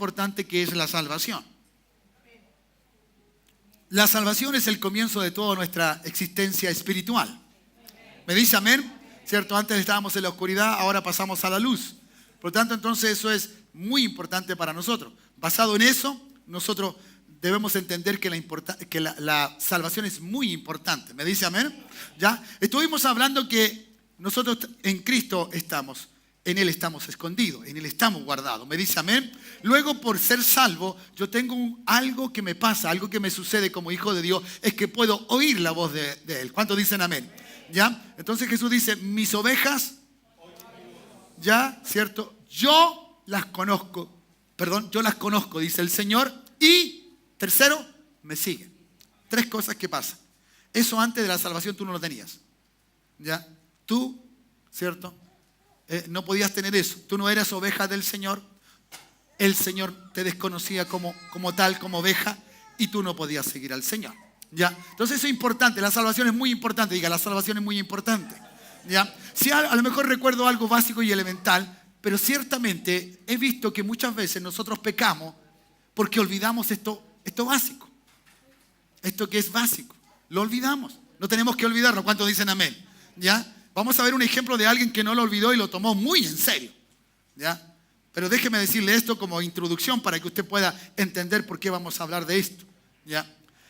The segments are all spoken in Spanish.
importante que es la salvación. La salvación es el comienzo de toda nuestra existencia espiritual. ¿Me dice amén? ¿Cierto? Antes estábamos en la oscuridad, ahora pasamos a la luz. Por lo tanto, entonces eso es muy importante para nosotros. Basado en eso, nosotros debemos entender que la salvación es muy importante. ¿Me dice amén? ¿Ya? Estuvimos hablando que nosotros en Cristo estamos. En Él estamos escondidos, en Él estamos guardados. ¿Me dice amén? Luego, por ser salvo, yo tengo algo que me pasa, algo que me sucede como hijo de Dios, es que puedo oír la voz de Él. ¿Cuántos dicen amén? ¿Ya? Entonces Jesús dice, mis ovejas, ¿ya? ¿Cierto? Yo las conozco, dice el Señor. Y, tercero, me siguen. 3 cosas que pasan. Eso antes de la salvación tú no lo tenías. ¿Ya? Tú, ¿cierto? No podías tener eso. Tú no eras oveja del Señor. El Señor te desconocía como tal, como oveja, y tú no podías seguir al Señor. ¿Ya? Entonces eso es importante. La salvación es muy importante. Diga, la salvación es muy importante. ¿Ya? Sí, a lo mejor recuerdo algo básico y elemental, pero ciertamente he visto que muchas veces nosotros pecamos porque olvidamos esto básico. Esto que es básico. Lo olvidamos. No tenemos que olvidarlo. ¿Cuántos dicen amén? ¿Ya? Vamos a ver un ejemplo de alguien que no lo olvidó y lo tomó muy en serio. ¿Ya? Pero déjeme decirle esto como introducción para que usted pueda entender por qué vamos a hablar de esto. ¿Ya?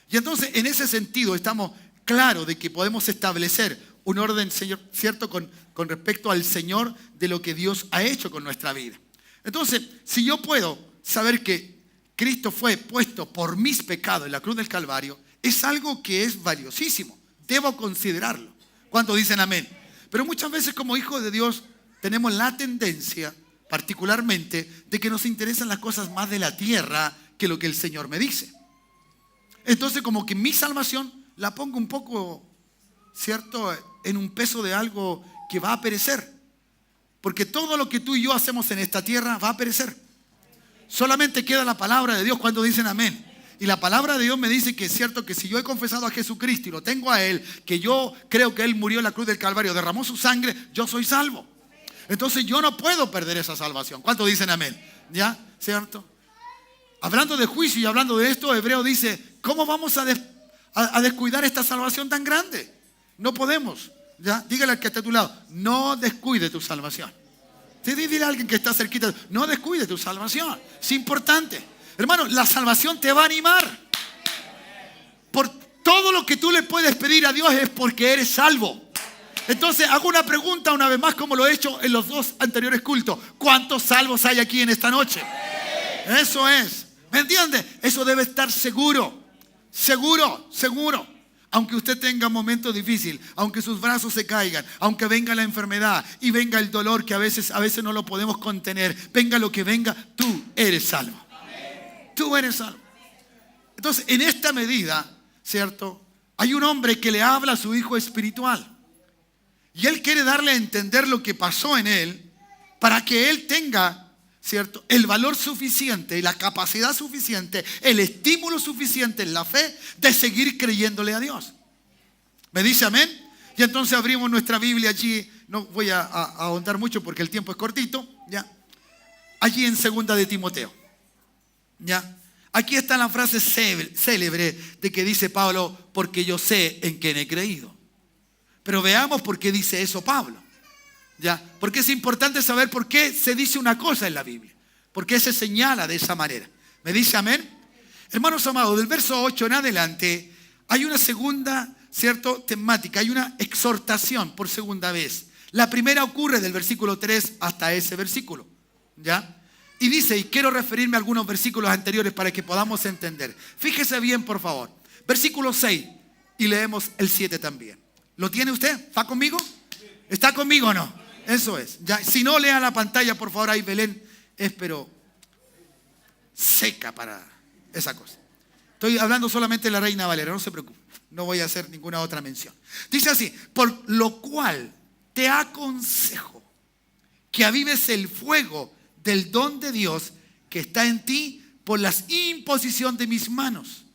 Y entonces, en ese sentido, estamos claros de que podemos establecer un orden, ¿cierto?, con respecto al Señor de lo que Dios ha hecho con nuestra vida. Entonces, si yo puedo saber que Cristo fue puesto por mis pecados en la cruz del Calvario, es algo que es valiosísimo. Debo considerarlo. ¿Cuántos dicen amén? Pero muchas veces como hijos de Dios tenemos la tendencia, particularmente, de que nos interesan las cosas más de la tierra que lo que el Señor me dice. Entonces como que mi salvación la pongo un poco, ¿cierto?, en un peso de algo que va a perecer. Porque todo lo que tú y yo hacemos en esta tierra va a perecer. Solamente queda la palabra de Dios cuando dicen amén. Y la palabra de Dios me dice que es cierto que si yo he confesado a Jesucristo y lo tengo a Él, que yo creo que Él murió en la cruz del Calvario, derramó su sangre, yo soy salvo. Entonces yo no puedo perder esa salvación. ¿Cuántos dicen amén? ¿Ya? ¿Cierto? Hablando de juicio y hablando de esto, Hebreo dice, ¿cómo vamos a descuidar esta salvación tan grande? No podemos. ¿Ya? Dígale al que está a tu lado, no descuide tu salvación. Dile a alguien que está cerquita, no descuide tu salvación. Es importante. Hermano, la salvación te va a animar. Por todo lo que tú le puedes pedir a Dios es porque eres salvo. Entonces hago una pregunta una vez más, como lo he hecho en los 2 anteriores cultos. ¿Cuántos salvos hay aquí en esta noche? Eso es. ¿Me entiende? Eso debe estar seguro. Seguro. Aunque usted tenga un momento difícil, aunque sus brazos se caigan, aunque venga la enfermedad y venga el dolor que a veces no lo podemos contener, venga lo que venga, tú eres salvo. Tú eres salvo. Entonces, en esta medida, ¿cierto?, hay un hombre que le habla a su hijo espiritual. Y él quiere darle a entender lo que pasó en él para que él tenga, ¿cierto?, el valor suficiente, la capacidad suficiente, el estímulo suficiente en la fe de seguir creyéndole a Dios. ¿Me dice amén? Y entonces abrimos nuestra Biblia allí. No voy a ahondar mucho porque el tiempo es cortito. ¿Ya? Allí en 2 de Timoteo. ¿Ya? Aquí está la frase célebre de que dice Pablo, porque yo sé en quién he creído. Pero veamos por qué dice eso Pablo. ¿Ya? Porque es importante saber por qué se dice una cosa en la Biblia. ¿Por qué se señala de esa manera? ¿Me dice amén? Hermanos amados, del verso 8 en adelante hay una segunda, ¿cierto?, temática. Hay una exhortación por segunda vez. La primera ocurre del versículo 3 hasta ese versículo. ¿Ya? Y dice, y quiero referirme a algunos versículos anteriores para que podamos entender. Fíjese bien, por favor. Versículo 6 y leemos el 7 también. ¿Lo tiene usted? ¿Está conmigo? ¿Está conmigo o no? Eso es. Ya, si no, lea la pantalla, por favor. Ahí Belén es pero seca para esa cosa. Estoy hablando solamente de la Reina Valera, no se preocupe. No voy a hacer ninguna otra mención. Dice así, por lo cual te aconsejo que avives el fuego del don de Dios que está en ti por la imposición de mis manos.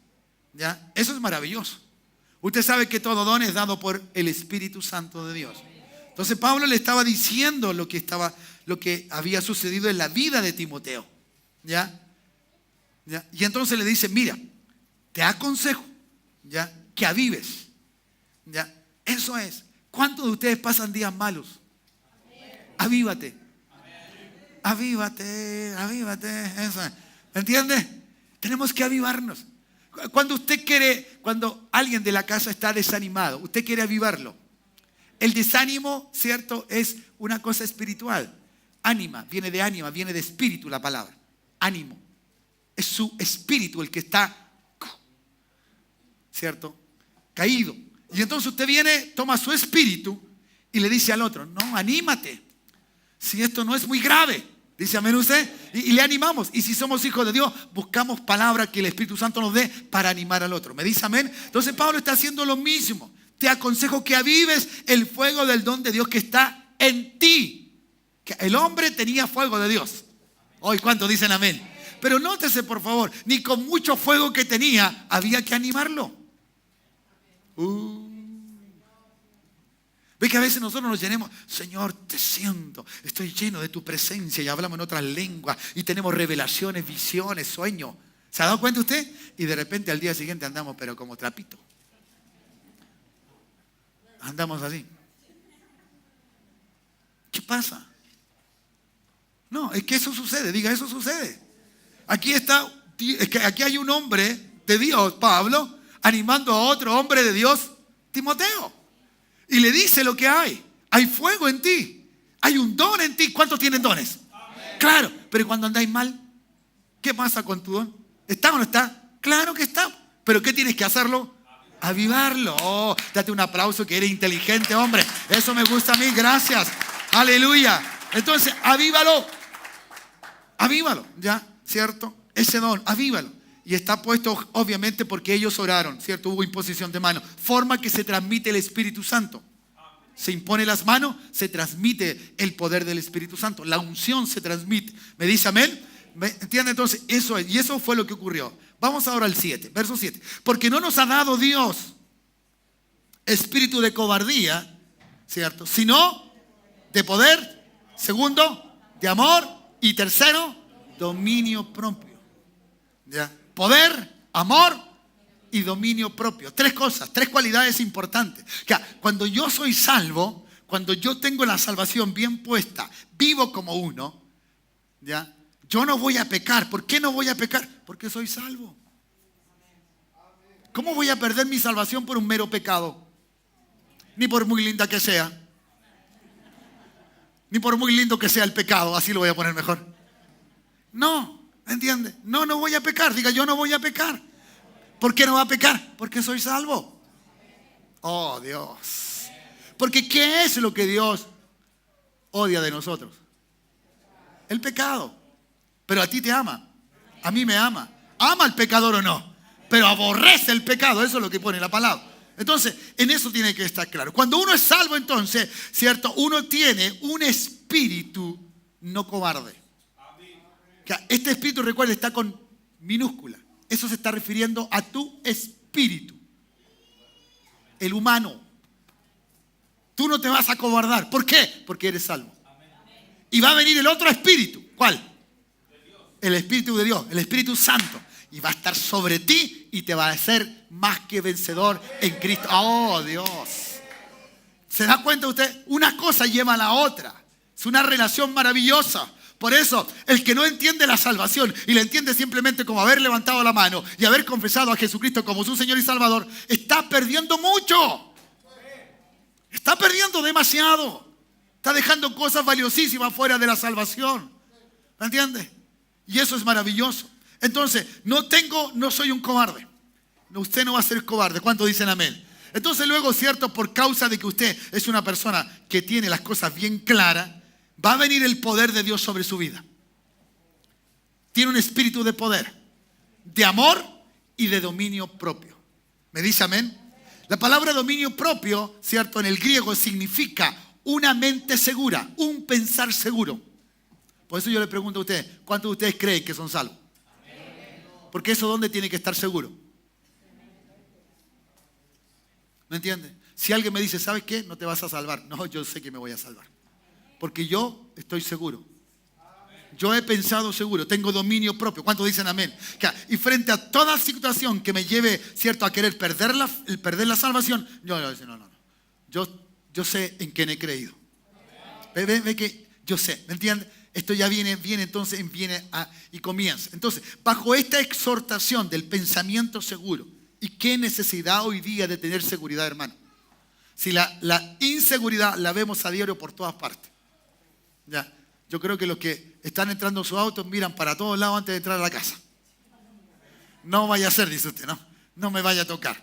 ¿Ya? Eso es maravilloso. Usted sabe que todo don es dado por el Espíritu Santo de Dios. Entonces Pablo le estaba diciendo lo que había sucedido en la vida de Timoteo. ¿Ya? ¿Ya? Y entonces le dice, mira, te aconsejo, ¿ya?, que avives. ¿Ya? Eso es. ¿Cuántos de ustedes pasan días malos? Avívate. Avívate, avívate. Eso es. ¿Entiendes? Tenemos que avivarnos. Cuando alguien de la casa está desanimado, usted quiere avivarlo. El desánimo, ¿cierto?, es una cosa espiritual. Ánima, viene de espíritu la palabra. Ánimo. Es su espíritu el que está, ¿cierto?, caído. Y entonces usted viene, toma su espíritu y le dice al otro, no, anímate. Si esto no es muy grave, dice amén usted, y le animamos. Y si somos hijos de Dios, buscamos palabras que el Espíritu Santo nos dé para animar al otro. ¿Me dice amén? Entonces Pablo está haciendo lo mismo. Te aconsejo que avives el fuego del don de Dios que está en ti. Que el hombre tenía fuego de Dios. Hoy, ¿cuántos dicen amén? Pero nótese, por favor, ni con mucho fuego que tenía, había que animarlo. Ve que a veces nosotros nos llenemos, Señor, te siento, estoy lleno de tu presencia, y hablamos en otras lenguas, y tenemos revelaciones, visiones, sueños. ¿Se ha dado cuenta usted? Y de repente al día siguiente andamos, pero como trapito. Andamos así. ¿Qué pasa? No, es que eso sucede, diga, eso sucede. Aquí hay un hombre de Dios, Pablo, animando a otro hombre de Dios, Timoteo. Y le dice lo que hay. Hay fuego en ti. Hay un don en ti. ¿Cuántos tienen dones? Amén. Claro, pero cuando andáis mal, ¿qué pasa con tu don? ¿Está o no está? Claro que está. ¿Pero qué tienes que hacerlo? Avivarlo. Oh, date un aplauso que eres inteligente, hombre. Eso me gusta a mí, gracias. Aleluya. Entonces, avívalo. Avívalo, ¿ya? ¿Cierto? Ese don, avívalo. Y está puesto obviamente porque ellos oraron, ¿cierto? Hubo imposición de manos. Forma que se transmite el Espíritu Santo. Se impone las manos, se transmite el poder del Espíritu Santo. La unción se transmite. ¿Me dice amén? ¿Me entiende? Entonces, eso es. Y eso fue lo que ocurrió. Vamos ahora al 7, verso 7. Porque no nos ha dado Dios espíritu de cobardía, ¿cierto?, sino de poder. Segundo, de amor. Y tercero, dominio propio. ¿Ya? Poder, amor y dominio propio. Tres cosas, tres cualidades importantes. Cuando yo soy salvo, cuando yo tengo la salvación bien puesta, vivo como uno, ¿ya?, yo no voy a pecar. ¿Por qué no voy a pecar? Porque soy salvo. ¿Cómo voy a perder mi salvación por un mero pecado? Ni por muy linda que sea. Ni por muy lindo que sea el pecado, así lo voy a poner mejor. No. ¿Entiende? No voy a pecar. Diga, yo no voy a pecar. ¿Por qué no va a pecar? Porque soy salvo. Oh, Dios. Porque ¿qué es lo que Dios odia de nosotros? El pecado. Pero a ti te ama. A mí me ama. ¿Ama al pecador o no? Pero aborrece el pecado. Eso es lo que pone la palabra. Entonces, en eso tiene que estar claro. Cuando uno es salvo, entonces, ¿cierto?, uno tiene un espíritu no cobarde. Este espíritu, recuerda, está con minúscula. Eso se está refiriendo a tu espíritu. El humano. Tú no te vas a cobardar. ¿Por qué? Porque eres salvo. Y va a venir el otro espíritu. ¿Cuál? El Espíritu de Dios, el Espíritu Santo. Y va a estar sobre ti y te va a hacer más que vencedor en Cristo. ¡Oh, Dios! ¿Se da cuenta usted? Una cosa lleva a la otra. Es una relación maravillosa. Por eso, el que no entiende la salvación y la entiende simplemente como haber levantado la mano y haber confesado a Jesucristo como su Señor y Salvador, está perdiendo mucho. Está perdiendo demasiado. Está dejando cosas valiosísimas fuera de la salvación. ¿Me entiende? Y eso es maravilloso. Entonces, no soy un cobarde. Usted no va a ser cobarde. ¿Cuántos dicen amén? Entonces luego, cierto, por causa de que usted es una persona que tiene las cosas bien claras, va a venir el poder de Dios sobre su vida. Tiene un espíritu de poder, de amor y de dominio propio. ¿Me dice amén? La palabra dominio propio, cierto, en el griego significa una mente segura, un pensar seguro. Por eso yo le pregunto a ustedes, ¿cuántos de ustedes creen que son salvos? Porque eso, ¿dónde tiene que estar seguro? ¿Me entiende? Si alguien me dice, ¿sabes qué? No te vas a salvar. No, yo sé que me voy a salvar. Porque yo estoy seguro. yo he pensado seguro, tengo dominio propio. ¿Cuántos dicen amén? Y frente a toda situación que me lleve, ¿cierto?, a querer perder la salvación, no. Yo sé en quién he creído. Ve que yo sé, ¿me entiendes? Esto ya viene y comienza. Entonces, bajo esta exhortación del pensamiento seguro, ¿y qué necesidad hoy día de tener seguridad, hermano? Si la inseguridad la vemos a diario por todas partes. Ya, yo creo que los que están entrando en sus autos miran para todos lados antes de entrar a la casa. No vaya a ser, dice usted, no me vaya a tocar.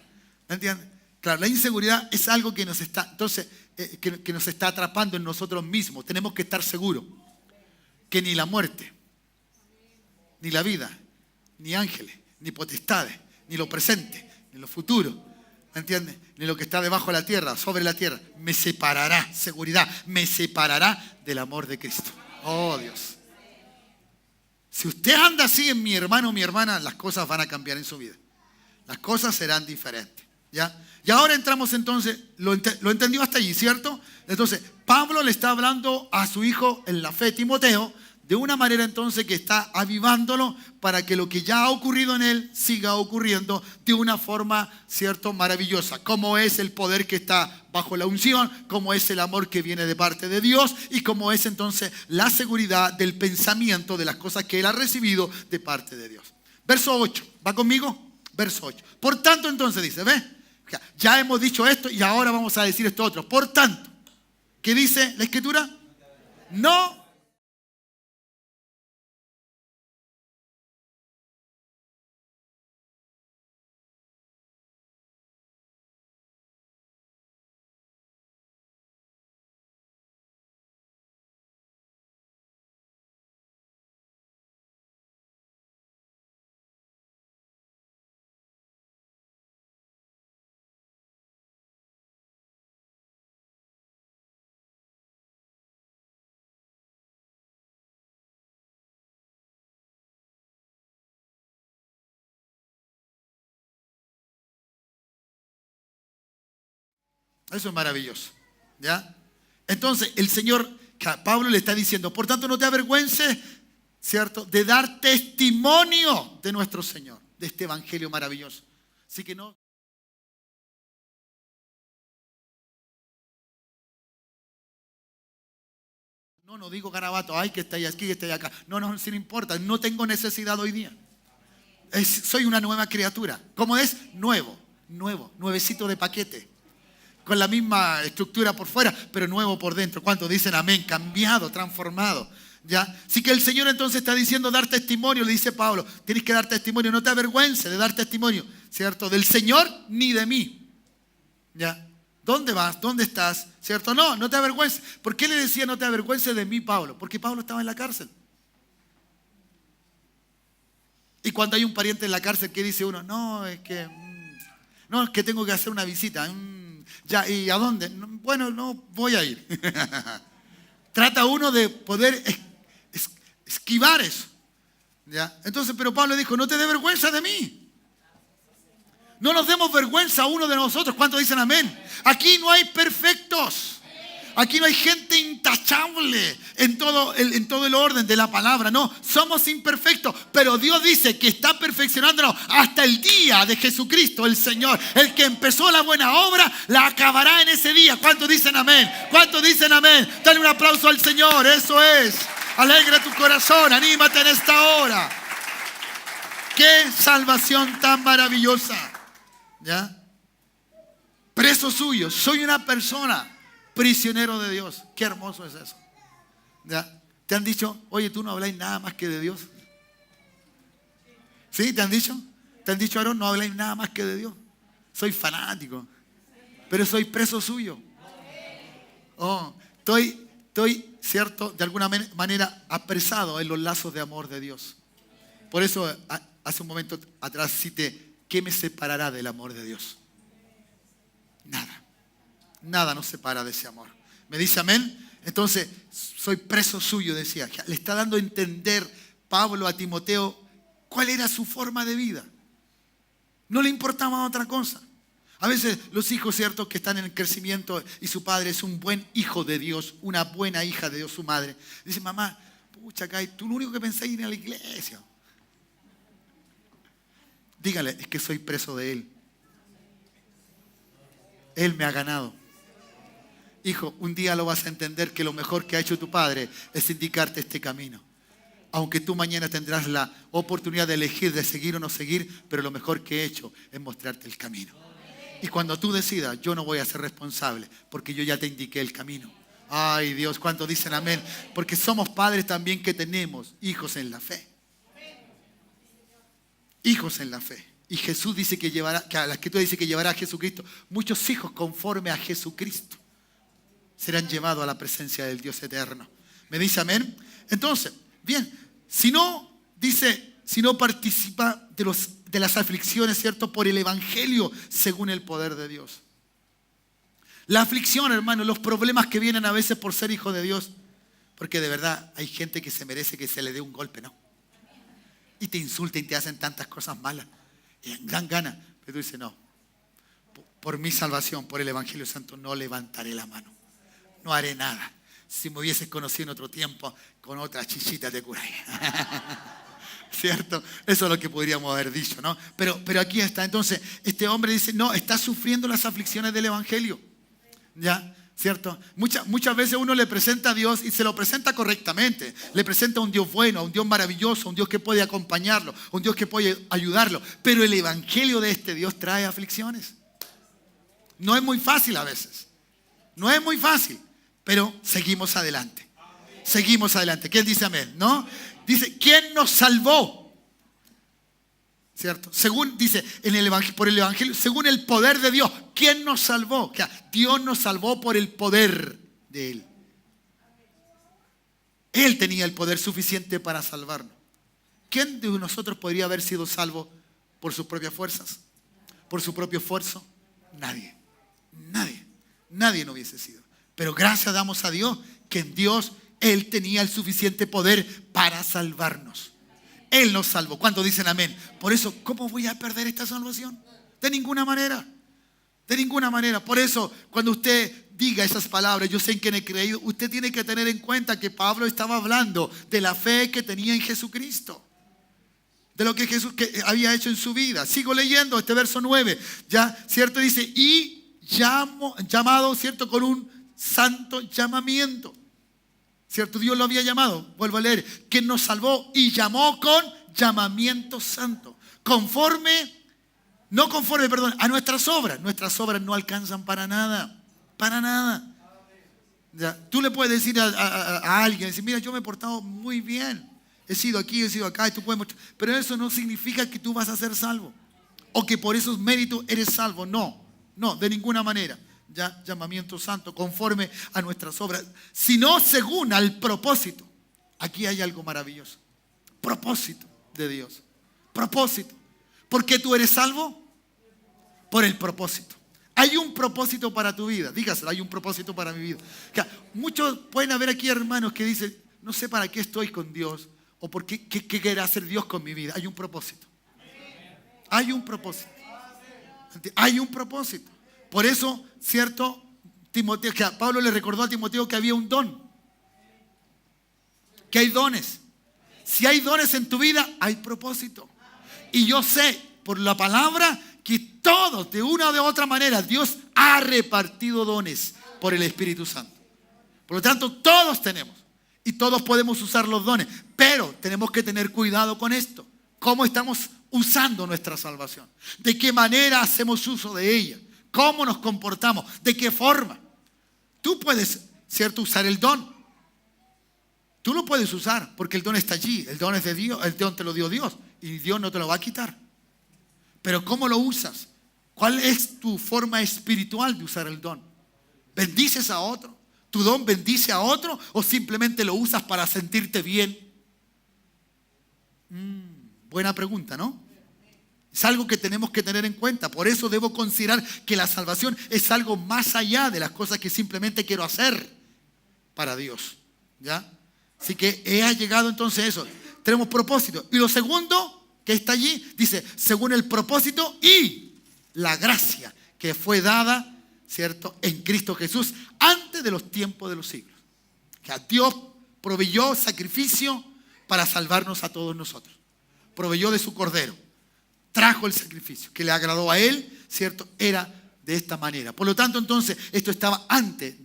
¿Me entiende? Claro, la inseguridad es algo que nos está, entonces, que nos está atrapando en nosotros mismos. Tenemos que estar seguros que ni la muerte, ni la vida, ni ángeles, ni potestades, ni lo presente, ni lo futuro, ¿me entiendes? Ni lo que está debajo de la tierra, sobre la tierra, me separará, seguridad, me separará del amor de Cristo. Oh, Dios. Si usted anda así en mi hermano o mi hermana, las cosas van a cambiar en su vida. Las cosas serán diferentes, ¿ya? Y ahora entramos entonces, lo entendió hasta allí, ¿cierto? Entonces, Pablo le está hablando a su hijo en la fe, Timoteo, de una manera entonces que está avivándolo para que lo que ya ha ocurrido en él siga ocurriendo de una forma, ¿cierto?, maravillosa. Como es el poder que está bajo la unción, como es el amor que viene de parte de Dios y como es entonces la seguridad del pensamiento de las cosas que él ha recibido de parte de Dios. Verso 8, ¿va conmigo? Verso 8. Por tanto entonces dice, ¿ves? Ya hemos dicho esto y ahora vamos a decir esto otro. Por tanto, ¿qué dice la Escritura? No. Eso es maravilloso, ¿ya? Entonces, el Señor, Pablo le está diciendo, por tanto, no te avergüences, ¿cierto?, de dar testimonio de nuestro Señor, de este evangelio maravilloso. Así que no digo garabato, ay, que está ahí aquí, que está ahí acá. No, sí, no importa, no tengo necesidad hoy día. Soy una nueva criatura. ¿Cómo es? Nuevecito de paquete. Con la misma estructura por fuera, pero nuevo por dentro. ¿Cuántos dicen amén? Cambiado, transformado. ¿Ya? Así que el Señor entonces está diciendo dar testimonio, le dice Pablo, tienes que dar testimonio, no te avergüences de dar testimonio, ¿cierto? Del Señor ni de mí. ¿Ya? ¿Dónde vas? ¿Dónde estás? ¿Cierto? No te avergüences. ¿Por qué le decía no te avergüences de mí, Pablo? Porque Pablo estaba en la cárcel. Y cuando hay un pariente en la cárcel, ¿qué dice uno? No, es que tengo que hacer una visita. Ya, ¿y a dónde? Bueno, no voy a ir. Trata uno de poder esquivar eso. ¿Ya? Entonces, pero Pablo dijo, no te dé vergüenza de mí. No nos demos vergüenza a uno de nosotros. ¿Cuántos dicen amén? Aquí no hay perfectos. Aquí no hay gente intachable en todo el orden de la palabra. No, somos imperfectos. Pero Dios dice que está perfeccionándonos hasta el día de Jesucristo, el Señor. El que empezó la buena obra, la acabará en ese día. ¿Cuántos dicen amén? ¿Cuántos dicen amén? Dale un aplauso al Señor. Eso es. Alegra tu corazón. Anímate en esta hora. ¡Qué salvación tan maravillosa! ¿Ya? Preso suyo. Soy una persona prisionero de Dios. Qué hermoso es eso. ¿Ya? ¿Te han dicho, oye, tú no habláis nada más que de Dios? ¿Sí? ¿Te han dicho? ¿Te han dicho, Aarón, no habláis nada más que de Dios? Soy fanático, pero soy preso suyo. Oh, estoy, ¿cierto?, de alguna manera apresado en los lazos de amor de Dios. Por eso, hace un momento atrás cité, ¿qué me separará del amor de Dios? Nada. Nada nos separa de ese amor. ¿Me dice amén? Entonces, soy preso suyo, decía. Le está dando a entender Pablo a Timoteo cuál era su forma de vida. No le importaba otra cosa. A veces los hijos, ¿cierto?, que están en el crecimiento y su padre es un buen hijo de Dios, una buena hija de Dios, su madre. Dice, mamá, pucha, acá, tú lo único que pensáis es ir a la iglesia. Dígale, es que soy preso de Él. Él me ha ganado. Hijo, un día lo vas a entender que lo mejor que ha hecho tu padre es indicarte este camino. Aunque tú mañana tendrás la oportunidad de elegir, de seguir o no seguir, pero lo mejor que he hecho es mostrarte el camino. Y cuando tú decidas, yo no voy a ser responsable, porque yo ya te indiqué el camino. Ay Dios, ¿cuántos dicen amén? Porque somos padres también que tenemos hijos en la fe. Hijos en la fe. Y Jesús dice que llevará, que a la Escritura dice que llevará a Jesucristo. Muchos hijos conforme a Jesucristo serán llevados a la presencia del Dios eterno. ¿Me dice amén? Entonces, bien, si no participa de las aflicciones, ¿cierto? Por el Evangelio según el poder de Dios. La aflicción, hermano, los problemas que vienen a veces por ser hijo de Dios. Porque de verdad hay gente que se merece que se le dé un golpe, ¿no? Y te insulten y te hacen tantas cosas malas. Y dan ganas. Pero tú dices, no. Por mi salvación, por el Evangelio Santo, no levantaré la mano. No haré nada. Si me hubieses conocido en otro tiempo, con otras chichitas te curaría. ¿Cierto? Eso es lo que podríamos haber dicho, ¿no? Pero aquí está. Entonces, este hombre dice, no, está sufriendo las aflicciones del Evangelio. ¿Ya? ¿Cierto? Muchas veces uno le presenta a Dios y se lo presenta correctamente. Le presenta a un Dios bueno, a un Dios maravilloso, a un Dios que puede acompañarlo, a un Dios que puede ayudarlo. Pero el Evangelio de este Dios trae aflicciones. No es muy fácil a veces. No es muy fácil. Pero seguimos adelante. Seguimos adelante. ¿Quién dice amén? ¿No? Dice, ¿quién nos salvó? ¿Cierto? Según dice por el Evangelio, según el poder de Dios, ¿quién nos salvó? O sea, Dios nos salvó por el poder de Él. Él tenía el poder suficiente para salvarnos. ¿Quién de nosotros podría haber sido salvo por sus propias fuerzas? ¿Por su propio esfuerzo? Nadie. Nadie no hubiese sido. Pero gracias damos a Dios que en Dios Él tenía el suficiente poder para salvarnos. Él nos salvó. ¿Cuántos dicen amén? Por eso, ¿cómo voy a perder esta salvación? De ninguna manera. De ninguna manera. Por eso, cuando usted diga esas palabras, yo sé en quién he creído, usted tiene que tener en cuenta que Pablo estaba hablando de la fe que tenía en Jesucristo. De lo que Jesús había hecho en su vida. Sigo leyendo este verso 9. Ya, ¿cierto? Dice, y llamado, ¿cierto? Con un santo llamamiento. ¿Cierto? Dios lo había llamado. Vuelvo a leer. Que nos salvó y llamó con llamamiento santo. No conforme, a nuestras obras. Nuestras obras no alcanzan para nada. Para nada. ¿Ya? Tú le puedes decir a alguien, decir, mira, yo me he portado muy bien. He sido aquí, he sido acá. Y tú puedes mostrar, pero eso no significa que tú vas a ser salvo. O que por esos méritos eres salvo. No, de ninguna manera. Ya, llamamiento santo, conforme a nuestras obras, sino según al propósito. Aquí hay algo maravilloso. Propósito de Dios. Propósito. ¿Por qué tú eres salvo? Por el propósito. Hay un propósito para tu vida. Dígaselo, hay un propósito para mi vida. Muchos pueden haber aquí hermanos que dicen, no sé para qué estoy con Dios o por qué quiere hacer Dios con mi vida. Hay un propósito. Hay un propósito. Hay un propósito. Por eso, ¿cierto? Timoteo, que Pablo le recordó a Timoteo que había un don. Que hay dones. Si hay dones en tu vida, hay propósito. Y yo sé, por la palabra, que todos, de una o de otra manera, Dios ha repartido dones por el Espíritu Santo. Por lo tanto, todos tenemos. Y todos podemos usar los dones. Pero tenemos que tener cuidado con esto. ¿Cómo estamos usando nuestra salvación? ¿De qué manera hacemos uso de ella? ¿Cómo nos comportamos? ¿De qué forma? Tú puedes, ¿cierto?, usar el don. Tú lo puedes usar porque el don está allí. El don es de Dios. El don te lo dio Dios. Y Dios no te lo va a quitar. Pero ¿cómo lo usas? ¿Cuál es tu forma espiritual de usar el don? ¿Bendices a otro? ¿Tu don bendice a otro? ¿O simplemente lo usas para sentirte bien? Buena pregunta, ¿no? Es algo que tenemos que tener en cuenta. Por eso debo considerar que la salvación es algo más allá de las cosas que simplemente quiero hacer para Dios. ¿Ya? Así que ha llegado entonces eso. Tenemos propósito. Y lo segundo que está allí, dice, según el propósito y la gracia que fue dada, ¿cierto?, en Cristo Jesús antes de los tiempos de los siglos. Que Dios proveyó sacrificio para salvarnos a todos nosotros. Proveyó de su cordero. Trajo el sacrificio que le agradó a él, ¿cierto? Era de esta manera. Por lo tanto, entonces, esto estaba antes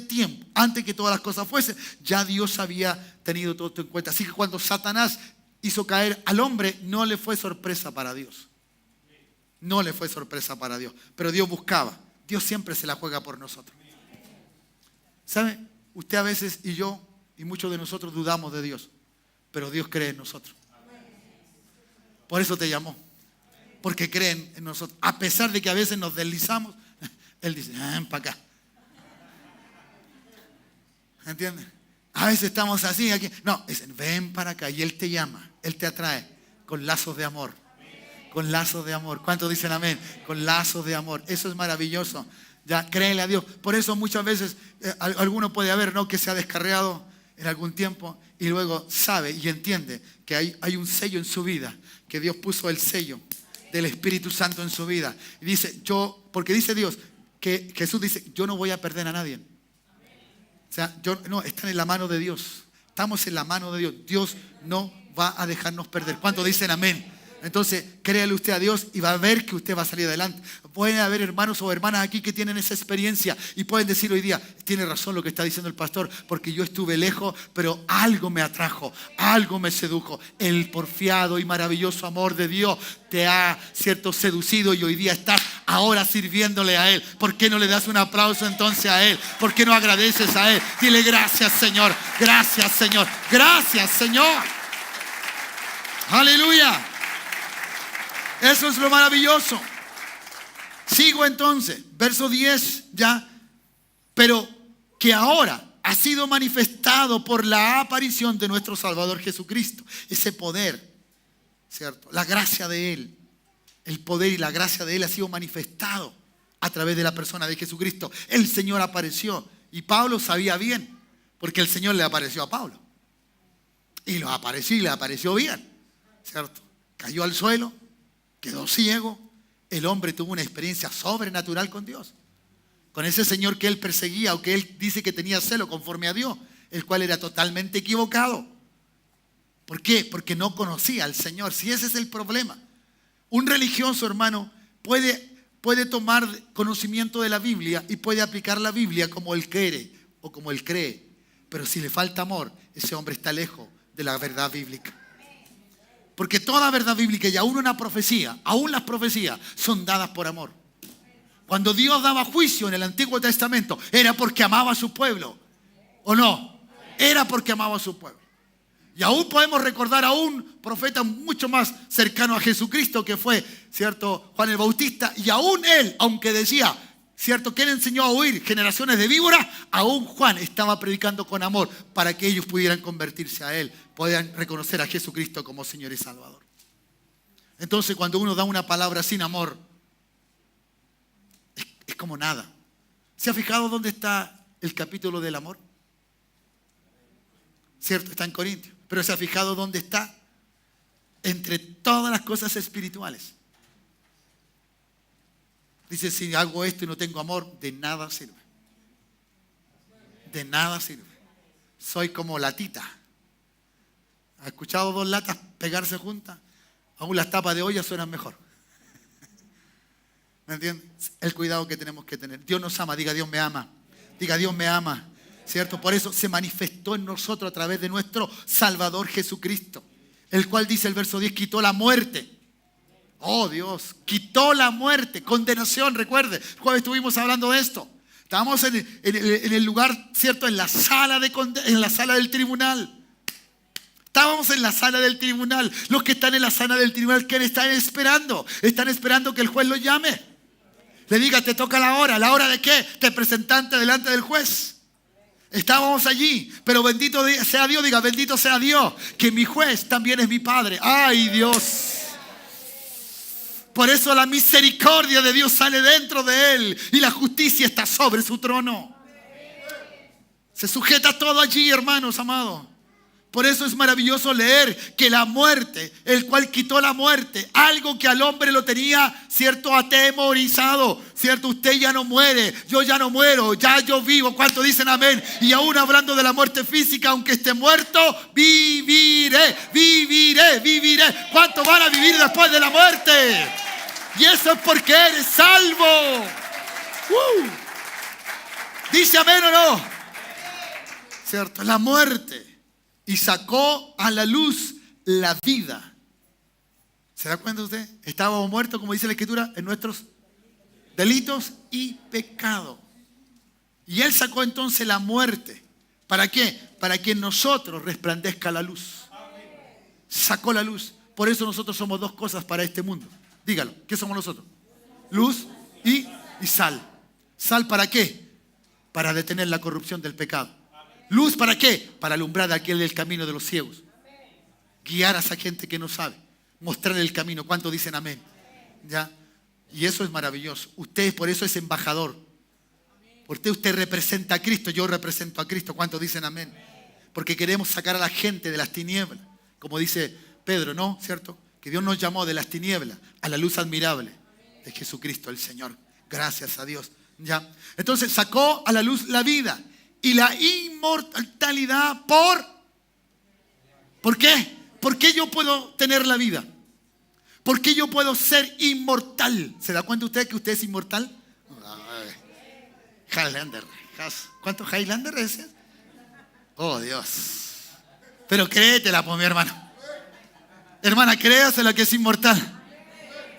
tiempo, antes que todas las cosas fuesen, ya Dios había tenido todo esto en cuenta. Así que cuando Satanás hizo caer al hombre, no le fue sorpresa para Dios. No le fue sorpresa para Dios. Pero Dios buscaba. Dios siempre se la juega por nosotros. ¿Sabe? Usted a veces y yo y muchos de nosotros dudamos de Dios. Pero Dios cree en nosotros. Por eso te llamó. Porque creen en nosotros. A pesar de que a veces nos deslizamos, Él dice, ven para acá. ¿Entiendes? A veces estamos así, aquí. No, dicen, ven para acá. Y Él te llama, Él te atrae con lazos de amor. Con lazos de amor. ¿Cuántos dicen amén? Con lazos de amor. Eso es maravilloso. Ya, créele a Dios. Por eso muchas veces alguno puede haber, ¿no?, que se ha descarriado en algún tiempo y luego sabe y entiende que hay un sello en su vida, que Dios puso el sello del Espíritu Santo en su vida. Y dice, porque dice Dios, que Jesús dice, yo no voy a perder a nadie. O sea, están en la mano de Dios. Estamos en la mano de Dios. Dios no va a dejarnos perder. ¿Cuántos dicen amén? Entonces, créale usted a Dios y va a ver que usted va a salir adelante. Pueden haber hermanos o hermanas aquí que tienen esa experiencia y pueden decir hoy día, tiene razón lo que está diciendo el pastor, porque yo estuve lejos, pero algo me atrajo, algo me sedujo. El porfiado y maravilloso amor de Dios te ha, ¿cierto?, seducido y hoy día estás ahora sirviéndole a Él. ¿Por qué no le das un aplauso entonces a Él? ¿Por qué no agradeces a Él? Dile gracias, Señor, gracias, Señor, gracias, Señor. Aleluya. Eso es lo maravilloso. Sigo entonces, verso 10 ya. Pero que ahora ha sido manifestado por la aparición de nuestro Salvador Jesucristo. Ese poder, ¿cierto? La gracia de Él. El poder y la gracia de Él ha sido manifestado a través de la persona de Jesucristo. El Señor apareció. Y Pablo sabía bien, porque el Señor le apareció a Pablo. Y le apareció bien, ¿cierto? Cayó al suelo. Quedó ciego. El hombre tuvo una experiencia sobrenatural con Dios. Con ese Señor que él perseguía o que él dice que tenía celo conforme a Dios, el cual era totalmente equivocado. ¿Por qué? Porque no conocía al Señor. Si ese es el problema. Un religioso, hermano, puede tomar conocimiento de la Biblia y puede aplicar la Biblia como él quiere o como él cree. Pero si le falta amor, ese hombre está lejos de la verdad bíblica. Porque toda verdad bíblica y aún una profecía, aún las profecías son dadas por amor. Cuando Dios daba juicio en el Antiguo Testamento, era porque amaba a su pueblo. ¿O no? Era porque amaba a su pueblo. Y aún podemos recordar a un profeta mucho más cercano a Jesucristo que fue, ¿cierto?, Juan el Bautista. Y aún él, aunque decía, ¿cierto?, que él enseñó a huir generaciones de víboras, aún Juan estaba predicando con amor para que ellos pudieran convertirse a él, puedan reconocer a Jesucristo como Señor y Salvador. Entonces, cuando uno da una palabra sin amor, es como nada. ¿Se ha fijado dónde está el capítulo del amor? ¿Cierto? Está en Corintios. Pero ¿se ha fijado dónde está? Entre todas las cosas espirituales. Dice, si hago esto y no tengo amor, de nada sirve. De nada sirve. Soy como latita. ¿Has escuchado dos latas pegarse juntas? Aún las tapas de olla suenan mejor. ¿Me entiendes? El cuidado que tenemos que tener. Dios nos ama. Diga, Dios me ama. Diga, Dios me ama. ¿Cierto? Por eso se manifestó en nosotros a través de nuestro Salvador Jesucristo. El cual dice el verso 10, quitó la muerte. Oh Dios, quitó la muerte, condenación, recuerde. El jueves estuvimos hablando de esto. Estábamos en el lugar, ¿cierto? En la sala del tribunal. Estábamos en la sala del tribunal. Los que están en la sala del tribunal, ¿qué están esperando? Están esperando que el juez los llame. Le diga, te toca la hora de qué? Te presentaste delante del juez. Estábamos allí, pero bendito sea Dios, diga, bendito sea Dios, que mi juez también es mi Padre. ¡Ay, Dios! Por eso la misericordia de Dios sale dentro de Él y la justicia está sobre su trono. Se sujeta todo allí, hermanos amados. Por eso es maravilloso leer que la muerte, el cual quitó la muerte, algo que al hombre lo tenía, cierto, atemorizado, cierto, usted ya no muere, yo ya no muero, ya yo vivo. ¿Cuántos dicen amén? Y aún hablando de la muerte física, aunque esté muerto, viviré, viviré, viviré. ¿Cuántos van a vivir después de la muerte? Y eso es porque eres salvo. ¿Dice amén o no? Cierto, la muerte. Y sacó a la luz la vida. ¿Se da cuenta usted? Estábamos muertos, como dice la Escritura, en nuestros delitos y pecados. Y Él sacó entonces la muerte. ¿Para qué? Para que en nosotros resplandezca la luz. Sacó la luz. Por eso nosotros somos dos cosas para este mundo. Dígalo, ¿qué somos nosotros? Luz y sal. ¿Sal para qué? Para detener la corrupción del pecado. ¿Luz para qué? Para alumbrar aquel el camino de los ciegos. Guiar a esa gente que no sabe. Mostrarle el camino. ¿Cuántos dicen amén? ¿Ya? Y eso es maravilloso. Usted por eso es embajador. Porque usted representa a Cristo. Yo represento a Cristo. ¿Cuántos dicen amén? Porque queremos sacar a la gente de las tinieblas. Como dice Pedro, ¿no? ¿Cierto? Que Dios nos llamó de las tinieblas a la luz admirable de Jesucristo el Señor. Gracias a Dios. ¿Ya? Entonces sacó a la luz la vida y la inmortalidad ¿por qué? ¿Por qué yo puedo tener la vida? ¿Por qué yo puedo ser inmortal? ¿Se da cuenta usted que usted es inmortal? Highlander. ¿Cuántos Highlander es ese? Oh, Dios. Pero créetela, pues, mi hermano. Hermana, créasela que es inmortal.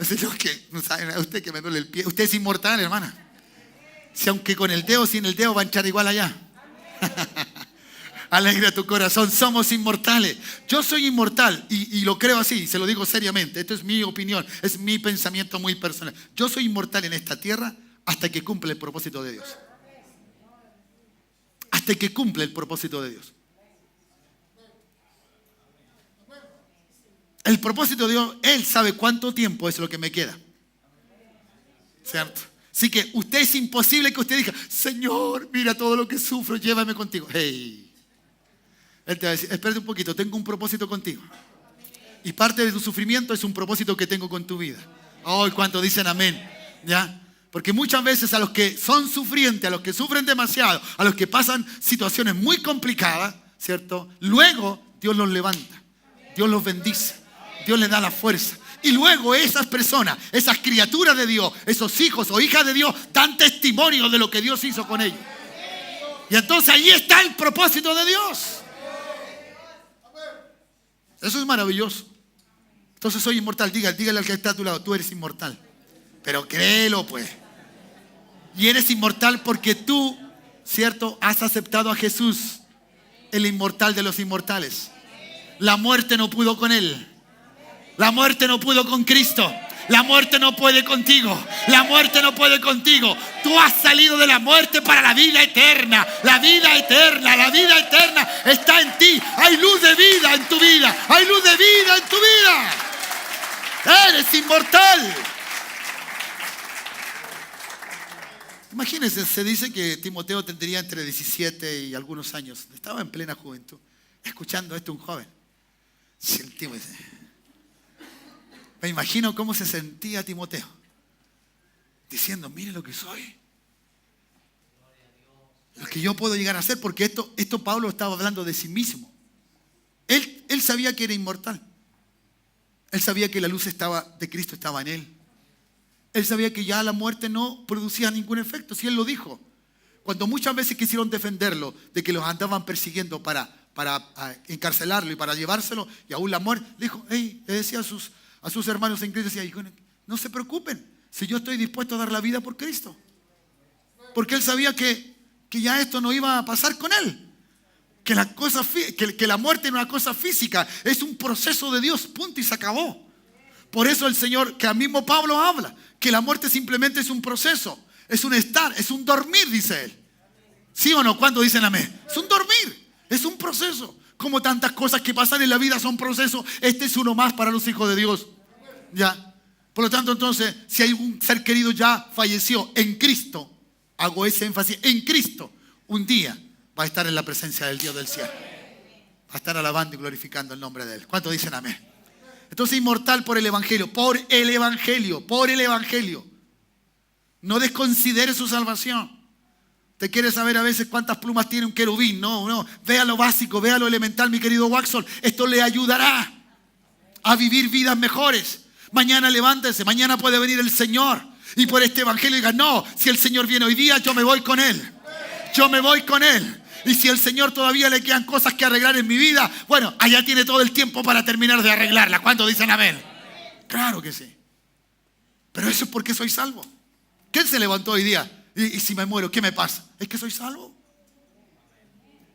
Usted que me duele el pie. Usted es inmortal, hermana. Si aunque con el dedo o sin el dedo va a echar igual allá. Alegra tu corazón, somos inmortales. Yo soy inmortal y lo creo así, se lo digo seriamente. Esto es mi opinión, es mi pensamiento muy personal. Yo soy inmortal en esta tierra hasta que cumple el propósito de Dios. Hasta que cumple el propósito de Dios. El propósito de Dios, Él sabe cuánto tiempo es lo que me queda. ¿Cierto? Así que usted es imposible que usted diga, Señor, mira todo lo que sufro, llévame contigo. Hey. Él te va a decir, espérate un poquito, tengo un propósito contigo. Y parte de tu sufrimiento es un propósito que tengo con tu vida. Oh, ¿cuántos dicen amén? ¿Ya? Porque muchas veces a los que son sufrientes, a los que sufren demasiado, a los que pasan situaciones muy complicadas, ¿cierto? Luego Dios los levanta, Dios los bendice, Dios les da la fuerza. Y luego esas personas, esas criaturas de Dios, esos hijos o hijas de Dios, dan testimonio de lo que Dios hizo con ellos. Y entonces ahí está el propósito de Dios. Eso es maravilloso. Entonces soy inmortal. Dígale al que está a tu lado, tú eres inmortal. Pero créelo pues. Y eres inmortal porque tú, ¿cierto? Has aceptado a Jesús, el inmortal de los inmortales. La muerte no pudo con Él. La muerte no pudo con Cristo. La muerte no puede contigo. La muerte no puede contigo. Tú has salido de la muerte para la vida eterna. La vida eterna, la vida eterna está en ti. Hay luz de vida en tu vida. Hay luz de vida en tu vida. Eres inmortal. Imagínense, se dice que Timoteo tendría entre 17 y algunos años. Estaba en plena juventud. Escuchando esto un joven. Me imagino cómo se sentía Timoteo. Diciendo, mire lo que soy. Lo que yo puedo llegar a ser. Porque esto Pablo estaba hablando de sí mismo. Él sabía que era inmortal. Él sabía que la luz de Cristo estaba en él. Él sabía que ya la muerte no producía ningún efecto. Si él lo dijo. Cuando muchas veces quisieron defenderlo de que los andaban persiguiendo para encarcelarlo y para llevárselo, y aún la muerte, le dijo, le decía a sus hermanos en Cristo, decía, no se preocupen, si yo estoy dispuesto a dar la vida por Cristo. Porque él sabía que ya esto no iba a pasar con él. Que la muerte no es una cosa física, es un proceso de Dios, punto, y se acabó. Por eso el Señor, que al mismo Pablo habla, que la muerte simplemente es un proceso, es un estar, es un dormir, dice él. ¿Sí o no? ¿Cuándo dicen amén? Es un dormir, es un proceso. Como tantas cosas que pasan en la vida son procesos, este es uno más para los hijos de Dios. ¿Ya? Por lo tanto, entonces, si hay un ser querido ya falleció en Cristo, hago ese énfasis, en Cristo, un día va a estar en la presencia del Dios del cielo. a estar alabando y glorificando el nombre de Él. ¿Cuántos dicen amén? Entonces, inmortal por el Evangelio, por el Evangelio, por el Evangelio. No desconsidere su salvación. ¿Te quiere saber a veces cuántas plumas tiene un querubín? No. Vea lo básico, vea lo elemental, mi querido Waxon. Esto le ayudará a vivir vidas mejores. Mañana levántese, mañana puede venir el Señor. Y por este Evangelio diga, no, si el Señor viene hoy día, yo me voy con Él. Yo me voy con Él. Y si el Señor todavía le quedan cosas que arreglar en mi vida, bueno, allá tiene todo el tiempo para terminar de arreglarla. ¿Cuántos dicen amén? Claro que sí. Pero eso es porque soy salvo. ¿Quién se levantó hoy día? Y si me muero, ¿qué me pasa? Es que soy salvo.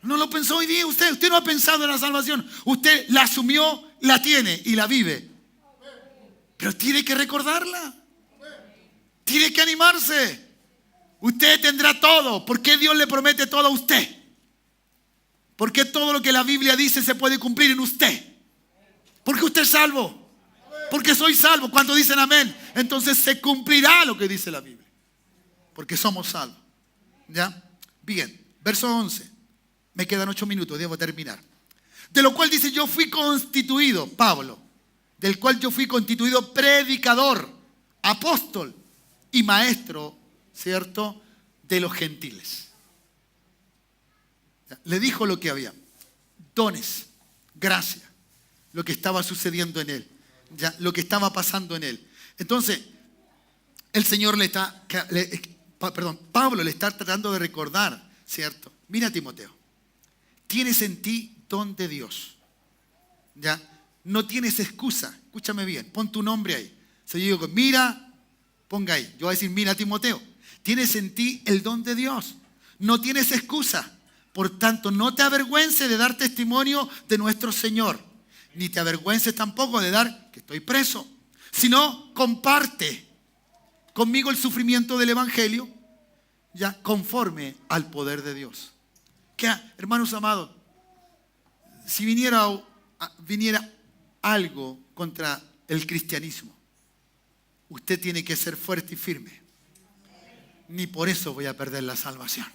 No lo pensó hoy día usted. Usted no ha pensado en la salvación. Usted la asumió, la tiene y la vive. Pero tiene que recordarla. Tiene que animarse. Usted tendrá todo. ¿Por qué Dios le promete todo a usted? Porque todo lo que la Biblia dice se puede cumplir en usted. Porque usted es salvo. Porque soy salvo. ¿Cuántos dicen amén? Entonces se cumplirá lo que dice la Biblia. Porque somos salvos. ¿Ya? Bien. Verso 11. Me quedan 8 minutos. Debo terminar. De lo cual dice, yo fui constituido, Pablo. Del cual yo fui constituido predicador, apóstol y maestro, ¿cierto?, de los gentiles. Le dijo lo que había. Dones, gracia, lo que estaba sucediendo en él, ya, lo que estaba pasando en él. Entonces, el Señor Pablo le está tratando de recordar, ¿cierto? Mira, Timoteo, tienes en ti don de Dios, ¿ya? No tienes excusa. Escúchame bien, pon tu nombre ahí. Si yo digo, mira, ponga ahí. Yo voy a decir, mira, Timoteo, tienes en ti el don de Dios. No tienes excusa. Por tanto, no te avergüences de dar testimonio de nuestro Señor. Ni te avergüences tampoco de dar que estoy preso. Sino comparte conmigo el sufrimiento del Evangelio, ya conforme al poder de Dios. Que, hermanos amados, si viniera algo contra el cristianismo, usted tiene que ser fuerte y firme. Ni por eso voy a perder la salvación.